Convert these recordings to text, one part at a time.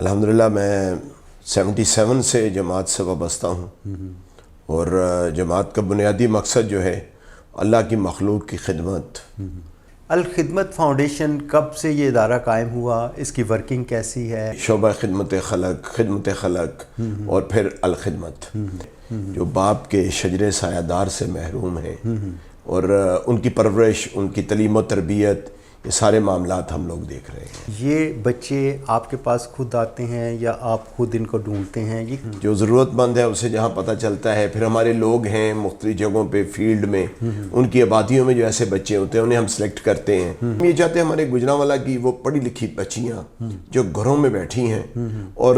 الحمدللہ میں 77 سے جماعت سے وابستہ ہوں اور جماعت کا بنیادی مقصد جو ہے اللہ کی مخلوق کی خدمت۔ الخدمت فاؤنڈیشن کب سے یہ ادارہ قائم ہوا، اس کی ورکنگ کیسی ہے؟ شعبہ خدمت خلق اور پھر الخدمت، جو باپ کے شجر سایہ دار سے محروم ہیں اور ان کی پرورش، ان کی تعلیم و تربیت، یہ سارے معاملات ہم لوگ دیکھ رہے ہیں۔ یہ بچے آپ کے پاس خود آتے ہیں یا آپ خود ان کو ڈھونڈتے ہیں؟ جو ضرورت مند ہے اسے جہاں پتہ چلتا ہے، پھر ہمارے لوگ ہیں مختلف جگہوں پہ فیلڈ میں، ان کی آبادیوں میں جو ایسے بچے ہوتے ہیں انہیں ہم سلیکٹ کرتے ہیں۔ ہم یہ چاہتے ہیں ہمارے گجرانوالہ کی وہ پڑھی لکھی بچیاں جو گھروں میں بیٹھی ہیں اور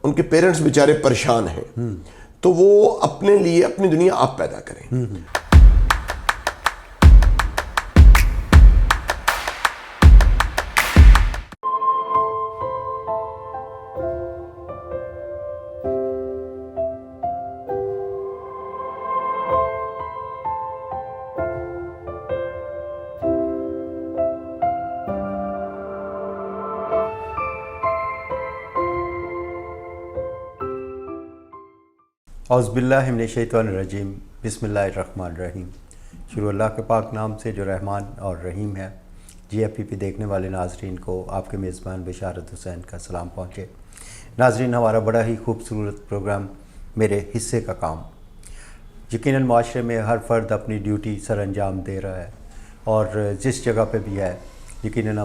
ان کے پیرنٹس بیچارے پریشان ہیں، تو وہ اپنے لیے اپنی دنیا آپ پیدا کریں۔ اعوذ باللہ من الشیطان الرجیم، بسم اللہ الرحمن الرحیم۔ شروع اللہ کے پاک نام سے جو رحمان اور رحیم ہے۔ GFPP دیکھنے والے ناظرین کو آپ کے میزبان بشارت حسین کا سلام پہنچے۔ ناظرین، ہمارا بڑا ہی خوبصورت پروگرام میرے حصے کا کام، یقیناً معاشرے میں ہر فرد اپنی ڈیوٹی سر انجام دے رہا ہے اور جس جگہ پہ بھی ہے یقیناً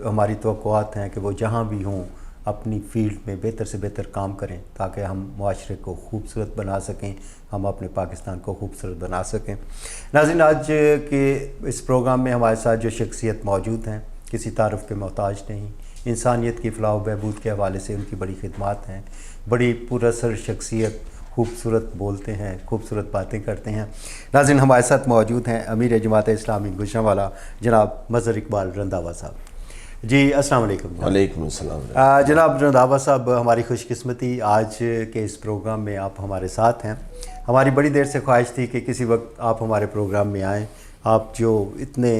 ہماری توقعات ہیں کہ وہ جہاں بھی ہوں اپنی فیلڈ میں بہتر سے بہتر کام کریں تاکہ ہم معاشرے کو خوبصورت بنا سکیں، ہم اپنے پاکستان کو خوبصورت بنا سکیں۔ ناظرین، آج کے اس پروگرام میں ہمارے ساتھ جو شخصیت موجود ہیں کسی تعارف کے محتاج نہیں، انسانیت کی فلاح و بہبود کے حوالے سے ان کی بڑی خدمات ہیں، بڑی پر اثر شخصیت، خوبصورت بولتے ہیں، خوبصورت باتیں کرتے ہیں۔ ناظرین، ہمارے ساتھ موجود ہیں امیر جماعت اسلامی گجرانوالہ جناب مظہر اقبال رنداوا صاحب۔ جی السلام علیکم۔ وعلیکم السلام۔ جناب رنداوا صاحب، ہماری خوش قسمتی آج کے اس پروگرام میں آپ ہمارے ساتھ ہیں۔ ہماری بڑی دیر سے خواہش تھی کہ کسی وقت آپ ہمارے پروگرام میں آئیں۔ آپ جو اتنے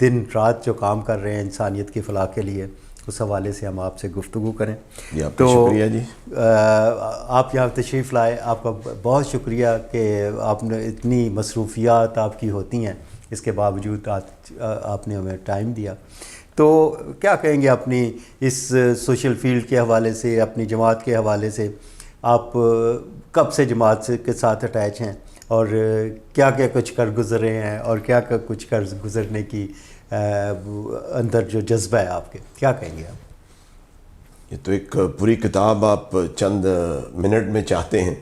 دن رات جو کام کر رہے ہیں انسانیت کی فلاح کے لیے، اس حوالے سے ہم آپ سے گفتگو کریں۔ تو شکریہ جی، آپ یہاں تشریف لائے، آپ کا بہت شکریہ کہ آپ نے اتنی مصروفیات آپ کی ہوتی ہیں، اس کے باوجود آپ نے ہمیں ٹائم دیا۔ تو کیا کہیں گے اپنی اس سوشل فیلڈ کے حوالے سے، اپنی جماعت کے حوالے سے؟ آپ کب سے جماعت کے ساتھ اٹیچ ہیں اور کیا کیا کچھ کر گزرے ہیں اور کیا کیا کچھ کر گزرنے کی اندر جو جذبہ ہے آپ کے، کیا کہیں گے آپ؟ یہ تو ایک پوری کتاب آپ چند منٹ میں چاہتے ہیں۔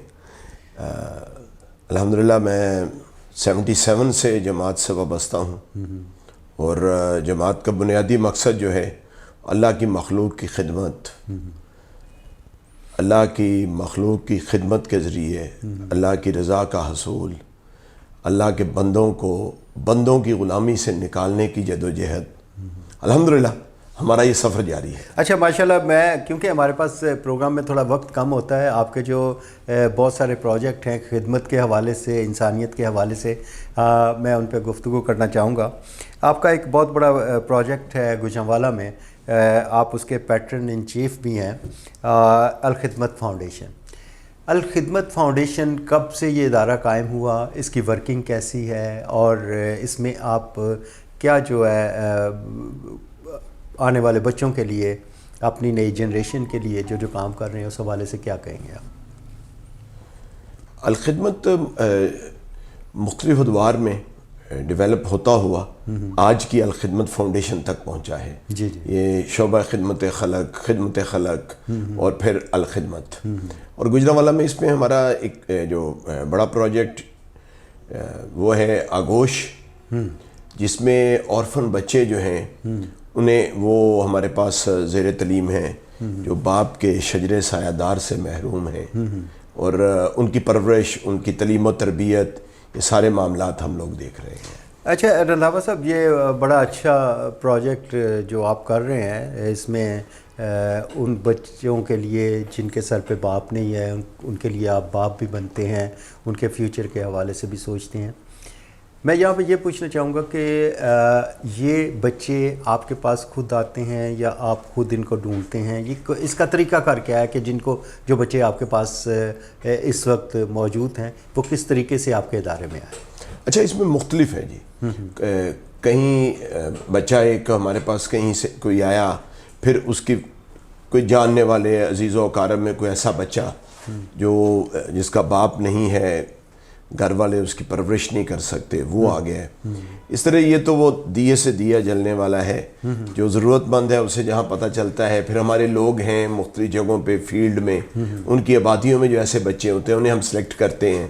الحمدللہ میں 77 سے جماعت سے وابستہ ہوں اور جماعت کا بنیادی مقصد جو ہے اللہ کی مخلوق کی خدمت، اللہ کی مخلوق کی خدمت کے ذریعے اللہ کی رضا کا حصول، اللہ کے بندوں کو بندوں کی غلامی سے نکالنے کی جدوجہد، الحمدللہ ہمارا یہ سفر جاری ہے۔ اچھا، ماشاءاللہ، میں کیونکہ ہمارے پاس پروگرام میں تھوڑا وقت کم ہوتا ہے، آپ کے جو بہت سارے پروجیکٹ ہیں خدمت کے حوالے سے، انسانیت کے حوالے سے، میں ان پہ گفتگو کرنا چاہوں گا۔ آپ کا ایک بہت بڑا پروجیکٹ ہے گجرانوالہ میں، آپ اس کے پیٹرن ان چیف بھی ہیں، الخدمت فاؤنڈیشن۔ الخدمت فاؤنڈیشن کب سے یہ ادارہ قائم ہوا، اس کی ورکنگ کیسی ہے اور اس میں آپ کیا جو ہے آنے والے بچوں کے لیے، اپنی نئی جنریشن کے لیے جو کام کر رہے ہیں اس حوالے سے کیا کہیں گے آپ؟ الخدمت مختلف ادوار میں ڈیولپ ہوتا ہوا آج کی الخدمت فاؤنڈیشن تک پہنچا ہے۔ جی جی، یہ شعبہ خدمت خلق اور پھر الخدمت، اور گجرانوالہ میں اس میں ہمارا ایک جو بڑا پروجیکٹ وہ ہے آگوش، جس میں اورفن بچے جو ہیں انہیں وہ ہمارے پاس زیر تعلیم ہیں جو باپ کے شجر سایہ دار سے محروم ہیں اور ان کی پرورش، ان کی تعلیم و تربیت، یہ سارے معاملات ہم لوگ دیکھ رہے ہیں۔ اچھا رنداوا صاحب، یہ بڑا اچھا پروجیکٹ جو آپ کر رہے ہیں، اس میں ان بچوں کے لیے جن کے سر پہ باپ نہیں ہے، ان کے لیے آپ باپ بھی بنتے ہیں، ان کے فیوچر کے حوالے سے بھی سوچتے ہیں۔ میں یہاں پہ یہ پوچھنا چاہوں گا کہ یہ بچے آپ کے پاس خود آتے ہیں یا آپ خود ان کو ڈھونڈتے ہیں؟ یہ اس کا طریقہ کار کیا ہے کہ جو بچے آپ کے پاس اس وقت موجود ہیں وہ کس طریقے سے آپ کے ادارے میں آئے؟ اچھا، اس میں مختلف ہے جی. کہیں بچہ ایک ہمارے پاس کہیں سے کوئی آیا، پھر اس کی کوئی جاننے والے عزیز و اقارب میں کوئی ایسا بچہ جس کا باپ نہیں ہے، گھر والے اس کی پرورش نہیں کر سکتے، وہ آ گیا ہے. اس طرح یہ تو وہ دیے سے دیا جلنے والا ہے، جو ضرورت مند ہے اسے جہاں پتہ چلتا ہے. پھر ہمارے لوگ ہیں مختلف جگہوں پہ فیلڈ میں، ان کی آبادیوں میں جو ایسے بچے ہوتے ہیں انہیں ہم سلیکٹ کرتے ہیں،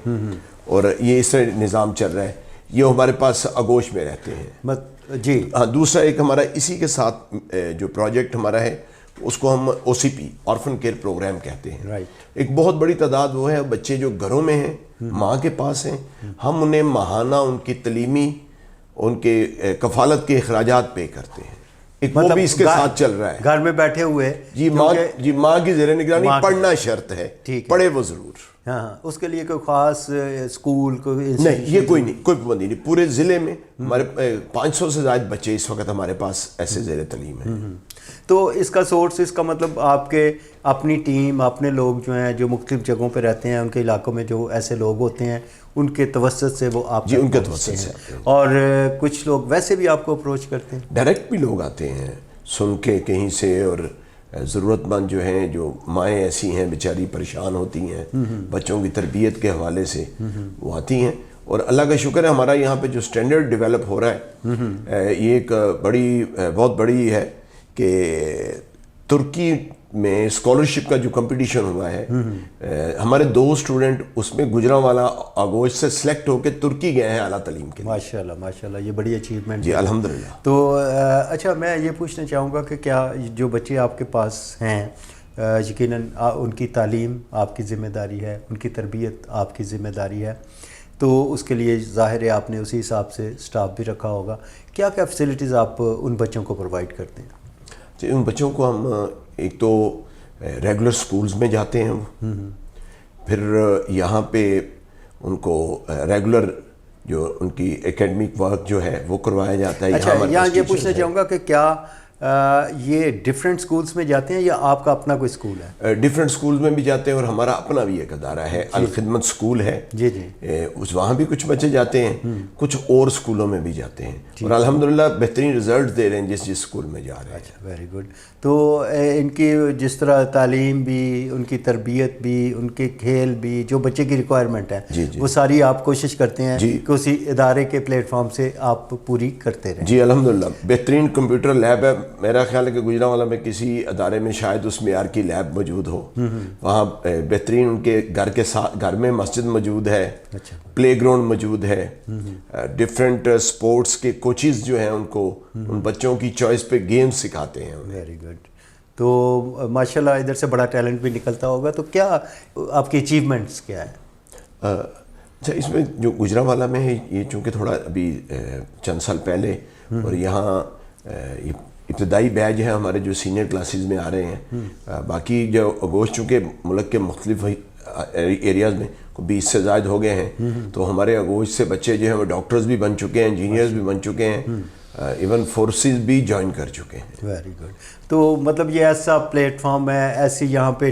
اور یہ اس طرح نظام چل رہا ہے. یہ ہمارے پاس آغوش میں رہتے ہیں جی. ہاں. دوسرا ایک ہمارا اسی کے ساتھ جو پروجیکٹ ہمارا ہے اس کو ہم OCP آرفن کیئر پروگرام کہتے ہیں. ایک بہت بڑی تعداد وہ ہے بچے جو گھروں میں ہیں، ماں کے پاس ہیں، ہم انہیں ماہانہ ان کی تعلیمی، ان کے کفالت کے اخراجات پے کرتے ہیں. ایک وہ بھی اس کے ساتھ چل رہا ہے. گھر میں بیٹھے ہوئے جی ماں کی زیر نگرانی پڑھنا شرط ہے، پڑھے وہ ضرور. ہاں، اس کے لیے کوئی خاص اسکول نہیں، یہ کوئی پابندی نہیں. پورے ضلع میں ہمارے 500 سے زائد بچے اس وقت ہمارے پاس ایسے زیر تعلیم ہیں. تو اس کا سورس، اس کا مطلب آپ کے اپنی ٹیم، اپنے لوگ جو ہیں جو مختلف جگہوں پہ رہتے ہیں، ان کے علاقوں میں جو ایسے لوگ ہوتے ہیں ان کے توسط سے وہ آپ جی ان کے توسط سے. اور کچھ لوگ ویسے بھی آپ کو اپروچ کرتے ہیں؟ ڈائریکٹ بھی لوگ آتے ہیں سن کے کہیں سے، اور ضرورت مند جو ہیں، جو مائیں ایسی ہیں بیچاری پریشان ہوتی ہیں بچوں کی تربیت کے حوالے سے، وہ آتی ہیں. اور اللہ کا شکر ہے ہمارا یہاں پہ جو سٹینڈرڈ ڈیولپ ہو رہا ہے، یہ ایک بہت بڑی ہے کہ ترکی میں اسکالرشپ کا جو کمپٹیشن ہوا ہے، ہمارے 2 اسٹوڈنٹ اس میں گجرانوالہ آغوش سے سلیکٹ ہو کے ترکی گئے ہیں اعلیٰ تعلیم کے لیے. ماشاءاللہ ماشاءاللہ، یہ بڑی اچیومنٹ. جی الحمدللہ. تو اچھا، میں یہ پوچھنا چاہوں گا کہ کیا جو بچے آپ کے پاس ہیں، یقیناً ان کی تعلیم آپ کی ذمہ داری ہے، ان کی تربیت آپ کی ذمہ داری ہے، تو اس کے لیے ظاہر ہے آپ نے اسی حساب سے سٹاف بھی رکھا ہوگا. کیا فیسلٹیز آپ ان بچوں کو پرووائڈ کرتے ہیں؟ جی، ان بچوں کو ہم ایک تو ریگولر سکولز میں جاتے ہیں، پھر یہاں پہ ان کو ریگولر جو ان کی اکیڈمک ورک جو ہے وہ کروایا جاتا ہے. اچھا، یہاں یہ پوچھنا چاہوں گا کہ کیا یہ ڈیفرنٹ سکولز میں جاتے ہیں یا آپ کا اپنا کوئی سکول ہے؟ ڈیفرنٹ سکولز میں بھی جاتے ہیں، اور ہمارا اپنا بھی ایک ادارہ ہے، الخدمت سکول ہے. جی جی. وہاں بھی کچھ بچے جاتے ہیں، کچھ اور سکولوں میں بھی جاتے ہیں، اور الحمدللہ بہترین رزلٹ دے رہے ہیں جس سکول میں جا رہے ہیں. اچھا، ویری گڈ. تو ان کی جس طرح تعلیم بھی، ان کی تربیت بھی، ان کے کھیل بھی، جو بچے کی ریکوائرمنٹ ہے وہ ساری آپ کوشش کرتے ہیں کہ اسی ادارے کے پلیٹ فارم سے آپ پوری کرتے رہیں؟ جی الحمدللہ. بہترین کمپیوٹر لیب ہے. میرا خیال ہے کہ گجرانوالہ میں کسی ادارے میں شاید اس معیار کی لیب موجود ہو. وہاں بہترین ان کے گھر میں مسجد موجود ہے، پلے گراؤنڈ موجود ہے، ڈفرینٹ سپورٹس کے کوچز جو ہیں ان کو ان بچوں کی چوائس پہ گیمز سکھاتے ہیں. Very good. تو ماشاءاللہ ادھر سے بڑا ٹیلنٹ بھی نکلتا ہوگا. تو کیا آپ کی اچیومنٹس کیا ہیں؟ اچھا، اس میں جو گجرانوالہ میں ہے، یہ چونکہ تھوڑا ابھی چند سال پہلے، اور یہاں ابتدائی بیچ ہے ہمارے جو سینئر کلاسز میں آ رہے ہیں. باقی جو آغوش چونکہ ملک کے مختلف ایریاز میں 20 سے زائد ہو گئے ہیں، تو ہمارے آغوش سے بچے جو ہیں وہ ڈاکٹرز بھی بن چکے ہیں، انجینئرز بھی بن چکے ہیں، ایون فورسز بھی جوائن کر چکے ہیں. Very good. تو مطلب یہ ایسا پلیٹ فارم ہے، ایسی یہاں پہ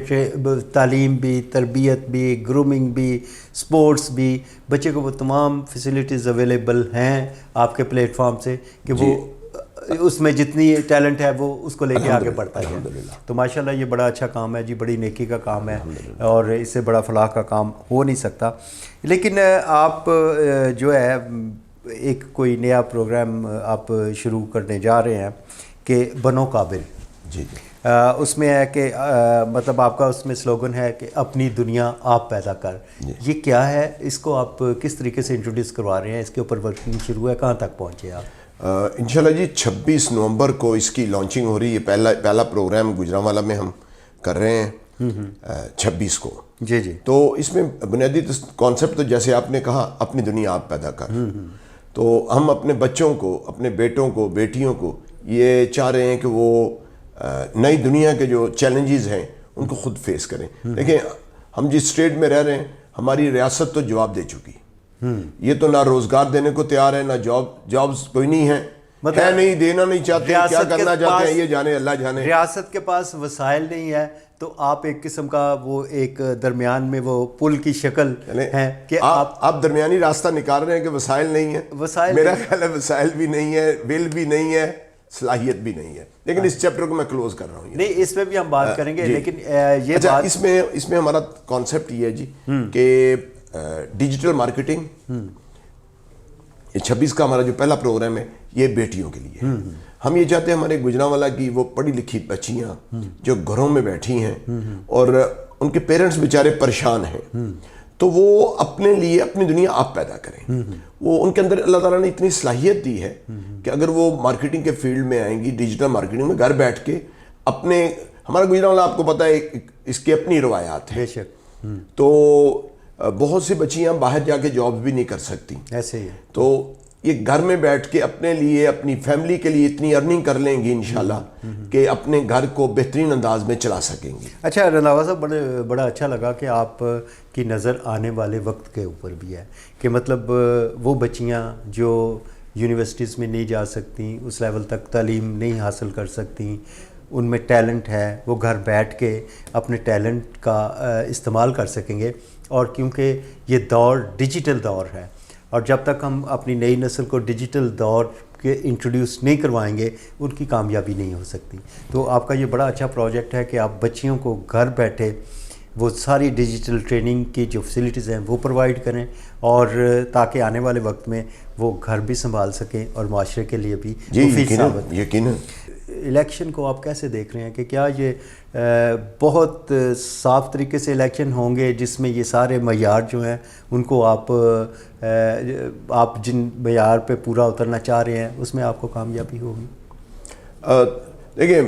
تعلیم بھی، تربیت بھی، گرومنگ بھی، سپورٹس بھی، بچے کو وہ تمام فیسلٹیز اویلیبل ہیں آپ کے پلیٹ فارم سے کہ وہ اس میں جتنی ٹیلنٹ ہے وہ اس کو لے کے آگے بڑھتا ہے. تو ماشاءاللہ یہ بڑا اچھا کام ہے جی، بڑی نیکی کا کام ہے، اور اس سے بڑا فلاح کا کام ہو نہیں سکتا. لیکن آپ جو ہے ایک کوئی نیا پروگرام آپ شروع کرنے جا رہے ہیں کہ بنو قابل. جی. اس میں ہے کہ مطلب آپ کا اس میں سلوگن ہے کہ اپنی دنیا آپ پیدا کر. یہ کیا ہے؟ اس کو آپ کس طریقے سے انٹروڈیوس کروا رہے ہیں؟ اس کے اوپر ورکنگ شروع ہے، کہاں تک پہنچے آپ؟ انشاءاللہ جی 26 نومبر کو اس کی لانچنگ ہو رہی ہے. پہلا پروگرام گجرانوالہ میں ہم کر رہے ہیں 26 کو. جی جی. تو اس میں بنیادی کانسیپٹ تو جیسے آپ نے کہا اپنی دنیا آپ پیدا کر. تو ہم اپنے بچوں کو، اپنے بیٹوں کو، بیٹیوں کو یہ چاہ رہے ہیں کہ وہ نئی دنیا کے جو چیلنجز ہیں ان کو خود فیس کریں. دیکھیں، ہم جس اسٹیٹ میں رہ رہے ہیں ہماری ریاست تو جواب دے چکی. یہ تو نہ روزگار دینے کو تیار ہے، نہ جابز کوئی نہیں ہے، ہے نہیں، دینا نہیں چاہتے، کیا کرنا چاہتے ہیں یہ جانے، اللہ جانے۔ ریاست کے پاس وسائل نہیں ہے تو آپ ایک قسم کا وہ ایک درمیان میں وہ پل کی شکل ہے کہ آپ درمیانی راستہ نکال رہے ہیں کہ وسائل نہیں ہیں۔ میرا خیال ہے وسائل بھی نہیں ہے، ول بھی نہیں ہے، صلاحیت بھی نہیں ہے، لیکن اس چیپٹر کو میں کلوز کر رہا ہوں۔ نہیں، اس میں بھی ہم بات کریں گے، لیکن یہ اچھا، اس میں ہمارا کانسیپٹ یہ ہے جی کہ ڈیجیٹل مارکیٹنگ، یہ 26 کا ہمارا جو پہلا پروگرام ہے یہ بیٹیوں کے لیے ہے۔ ہم یہ چاہتے ہیں ہمارے گجرانوالہ کی وہ پڑھی لکھی بچیاں جو گھروں میں بیٹھی ہیں اور ان کے پیرنٹس بیچارے پریشان ہیں، تو وہ اپنے لیے اپنی دنیا آپ پیدا کریں۔ وہ ان کے اندر اللہ تعالیٰ نے اتنی صلاحیت دی ہے کہ اگر وہ مارکیٹنگ کے فیلڈ میں آئیں گی، ڈیجیٹل مارکیٹنگ میں، گھر بیٹھ کے اپنے، ہمارا گجرانوالہ آپ کو پتہ ہے اس کی اپنی روایات ہیں، بے شک، تو بہت سی بچیاں باہر جا کے جاب بھی نہیں کر سکتی، ایسے ہی، تو یہ گھر میں بیٹھ کے اپنے لیے اپنی فیملی کے لیے اتنی ارننگ کر لیں گی انشاءاللہ کہ اپنے گھر کو بہترین انداز میں چلا سکیں گی۔ اچھا رنداوا صاحب، بڑا اچھا لگا کہ آپ کی نظر آنے والے وقت کے اوپر بھی ہے کہ مطلب وہ بچیاں جو یونیورسٹیز میں نہیں جا سکتی، اس لیول تک تعلیم نہیں حاصل کر سکتی، ان میں ٹیلنٹ ہے، وہ گھر بیٹھ کے اپنے ٹیلنٹ کا استعمال کر سکیں گے، اور کیونکہ یہ دور ڈیجیٹل دور ہے، اور جب تک ہم اپنی نئی نسل کو ڈیجیٹل دور کے انٹروڈیوس نہیں کروائیں گے ان کی کامیابی نہیں ہو سکتی۔ تو آپ کا یہ بڑا اچھا پروجیکٹ ہے کہ آپ بچیوں کو گھر بیٹھے وہ ساری ڈیجیٹل ٹریننگ کی جو فیسلٹیز ہیں وہ پرووائڈ کریں، اور تاکہ آنے والے وقت میں وہ گھر بھی سنبھال سکیں اور معاشرے کے لیے بھی مفید ثابت ہوں۔ یقیناً الیکشن کو آپ کیسے دیکھ رہے ہیں کہ کیا یہ بہت صاف طریقے سے الیکشن ہوں گے جس میں یہ سارے معیار جو ہیں ان کو آپ جن معیار پہ پورا اترنا چاہ رہے ہیں اس میں آپ کو کامیابی ہوگی؟ دیکھیں،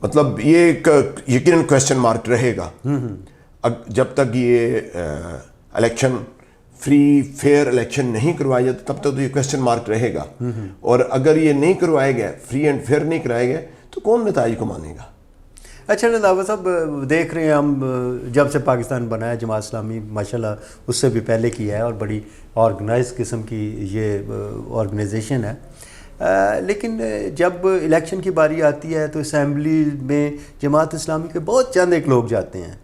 مطلب یہ ایک یقیناً کویسچن مارک رہے گا جب تک یہ الیکشن فری فیئر الیکشن نہیں کروایا جاتا، تب تک تو یہ کویسچن مارک رہے گا، اور اگر یہ نہیں کروائے گئے، فری اینڈ فیئر نہیں کرائے گئے، تو کون نتائج کو مانے گا؟ اچھا رنداوا صاحب، دیکھ رہے ہیں ہم جب سے پاکستان بنا ہے، جماعت اسلامی ماشاءاللہ اس سے بھی پہلے کیا ہے اور بڑی آرگنائز قسم کی یہ آرگنائزیشن ہے، لیکن جب الیکشن کی باری آتی ہے تو اسمبلی میں جماعت اسلامی کے بہت چند ایک لوگ جاتے ہیں،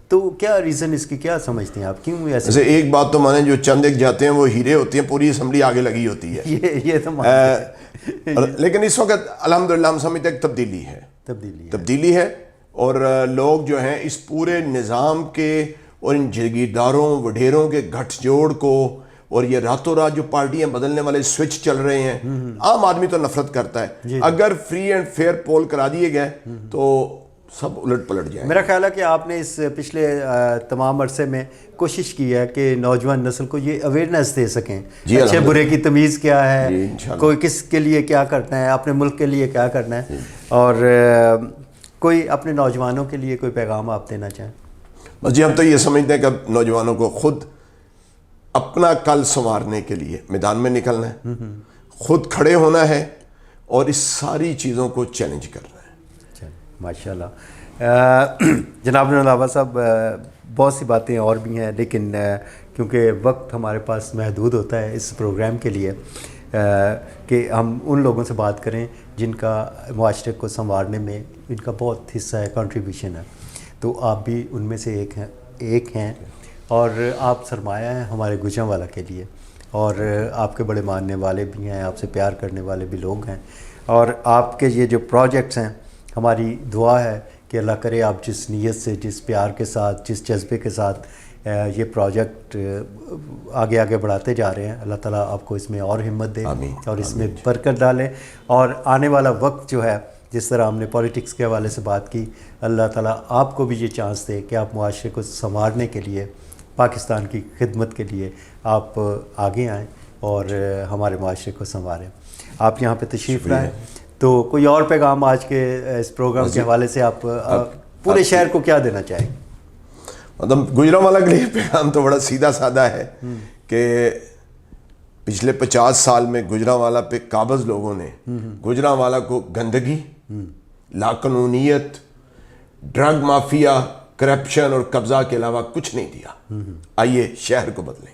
تو کیا ریزن اس کی، کیا سمجھتے ہیں آپ، کیوں ایسے؟ جیسے ایک بات تو مانیں، جو چند ایک جاتے ہیں وہ ہیرے ہوتے ہیں، پوری اسمبلی آگے لگی ہوتی ہے، یہ تو لیکن اس وقت الحمدللہ ہم سمجھتے ہیں تبدیلی ہے، اور لوگ جو ہیں اس پورے نظام کے اور ان جگیرداروں وڈیروں کے گھٹ جوڑ کو، اور یہ راتوں رات جو پارٹیاں بدلنے والے سوئچ چل رہے ہیں، عام آدمی تو نفرت کرتا ہے، اگر فری اینڈ فیئر پول کرا دیے گئے تو سب الٹ پلٹ جائے۔ میرا خیال ہے کہ آپ نے اس پچھلے تمام عرصے میں کوشش کی ہے کہ نوجوان نسل کو یہ اویئرنیس دے سکیں، اچھے برے کی تمیز کیا ہے، کوئی کس کے لیے کیا کرنا ہے، اپنے ملک کے لیے کیا کرنا ہے، اور کوئی اپنے نوجوانوں کے لیے کوئی پیغام آپ دینا چاہیں؟ بس جی، ہم تو یہ سمجھتے ہیں کہ نوجوانوں کو خود اپنا کل سنوارنے کے لیے میدان میں نکلنا ہے، خود کھڑے ہونا ہے اور اس ساری چیزوں کو چیلنج کرنا ہے۔ ماشاءاللہ جناب رنداوا صاحب، بہت سی باتیں اور بھی ہیں، لیکن کیونکہ وقت ہمارے پاس محدود ہوتا ہے اس پروگرام کے لیے کہ ہم ان لوگوں سے بات کریں جن کا معاشرے کو سنوارنے میں ان کا بہت حصہ ہے، کنٹریبیوشن ہے، تو آپ بھی ان میں سے ایک ہیں، اور آپ سرمایہ ہیں ہمارے گجرانوالہ کے لیے، اور آپ کے بڑے ماننے والے بھی ہیں، آپ سے پیار کرنے والے بھی لوگ ہیں، اور آپ کے یہ جو پروجیکٹس ہیں، ہماری دعا ہے کہ اللہ کرے آپ جس نیت سے، جس پیار کے ساتھ، جس جذبے کے ساتھ یہ پروجیکٹ آگے آگے بڑھاتے جا رہے ہیں، اللہ تعالیٰ آپ کو اس میں اور ہمت دے اور اس میں برکت ڈالے، اور آنے والا وقت جو ہے، جس طرح ہم نے پولیٹکس کے حوالے سے بات کی، اللہ تعالیٰ آپ کو بھی یہ چانس دے کہ آپ معاشرے کو سنوارنے کے لیے، پاکستان کی خدمت کے لیے آپ آگے آئیں اور ہمارے معاشرے کو سنواریں۔ آپ یہاں پہ تشریف لائیں، تو کوئی اور پیغام آج کے اس پروگرام کے حوالے سے آپ پورے شہر کو کیا دینا چاہیں؟ مطلب گجرانوالہ کے لیے پیغام تو بڑا سیدھا سادہ ہے کہ پچھلے 50 سال میں گجرانوالہ پہ قابض لوگوں نے گجرانوالہ کو گندگی، لاقانونیت، ڈرگ مافیا، کرپشن اور قبضہ کے علاوہ کچھ نہیں دیا۔ آئیے شہر کو بدلیں۔